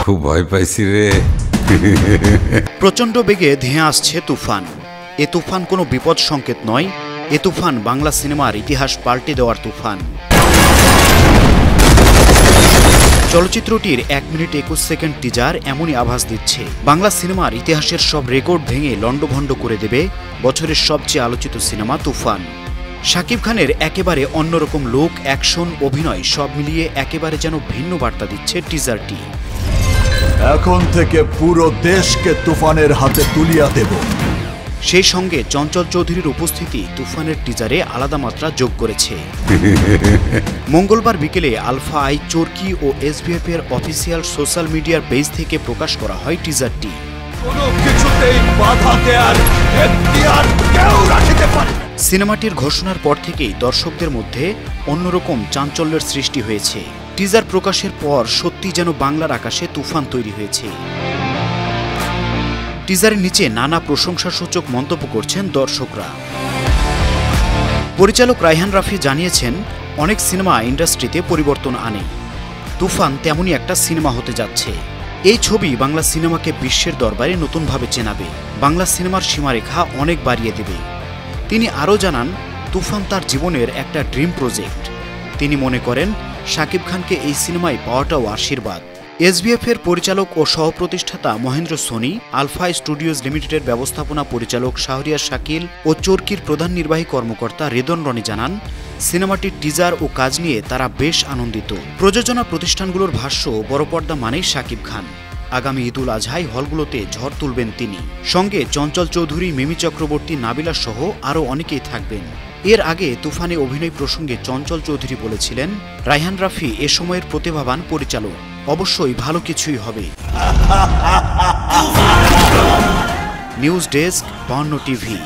খুব ভয় পাইছি রে। প্রচণ্ড বেগে ধেয়ে আসছে তুফান। এ তুফান কোনো বিপদ সংকেত নয়, এ তুফান বাংলা সিনেমার ইতিহাস পাল্টে দেওয়ার তুফান। চলচ্চিত্রটির 1 মিনিট 21 সেকেন্ড টিজার এমনই আভাস দিচ্ছে, বাংলা সিনেমার ইতিহাসের সব রেকর্ড ভেঙে লণ্ডভণ্ড করে দেবে বছরের সবচেয়ে আলোচিত সিনেমা তুফান। শাকিব খানের একেবারে অন্যরকম লুক, অ্যাকশন, অভিনয় সব মিলিয়ে একেবারে যেন ভিন্ন বার্তা দিচ্ছে টিজারটি। এখন থেকে পুরো দেশকে তুফানের হাতে তুলিয়া দেব। সেই সঙ্গে চঞ্চল চৌধুরীর উপস্থিতি তুফানের টিজারে আলাদা মাত্রা যোগ করেছে। মঙ্গলবার বিকেলে আলফা আই, চরকি ও এসবিএফ এর অফিসিয়াল সোশ্যাল মিডিয়ার পেজ থেকে প্রকাশ করা হয় টিজারটি। সিনেমাটির ঘোষণার পর থেকেই দর্শকদের মধ্যে অন্যরকম চাঞ্চল্যের সৃষ্টি হয়েছে। টিজার প্রকাশের পর সত্যি যেন বাংলার আকাশে তুফান তৈরি হয়েছে। টিজারের নিচে নানা প্রশংসাসূচক মন্তব্য করছেন দর্শকরা। পরিচালক রায়হান রাফি জানিয়েছেন, অনেক সিনেমা ইন্ডাস্ট্রিতে পরিবর্তন আনে, তুফান তেমনই একটা সিনেমা হতে যাচ্ছে। এই ছবি বাংলা সিনেমাকে বিশ্বের দরবারে নতুনভাবে চেনাবে, বাংলা সিনেমার সীমারেখা অনেক বাড়িয়ে দেবে। তিনি আরও জানান, তুফান তার জীবনের একটা ড্রিম প্রজেক্ট। তিনি মনে করেন শাকিব খানকে এই সিনেমায় পাওয়াটাও আশীর্বাদ। এসবিএফ এর পরিচালক ও সহপ্রতিষ্ঠাতা মহেন্দ্র সোনি, আলফা স্টুডিওজ লিমিটেডের ব্যবস্থাপনা পরিচালক শাহরিয়ার শাকিল ও চরকির প্রধান নির্বাহী কর্মকর্তা রেদন রনি জানান, সিনেমাটির টিজার ও কাজ নিয়ে তারা বেশ আনন্দিত। প্রযোজনা প্রতিষ্ঠানগুলোর ভাষ্য, বড় পর্দা মানেই শাকিব খান। আগামী ঈদুল আজহায় হলগুলোতে ঝড় তুলবেন তিনি। সঙ্গে চঞ্চল চৌধুরী, মিমি চক্রবর্তী, নাবিলা সহ আরও অনেকেই থাকবেন। এর আগে তুফানে অভিনয় প্রসঙ্গে চঞ্চল চৌধুরী বলেছিলেন, রায়হান রাফি এ সময়ের প্রতিভাবান পরিচালক, অবশ্যই ভালো কিছুই হবে। News desk, 52 TV.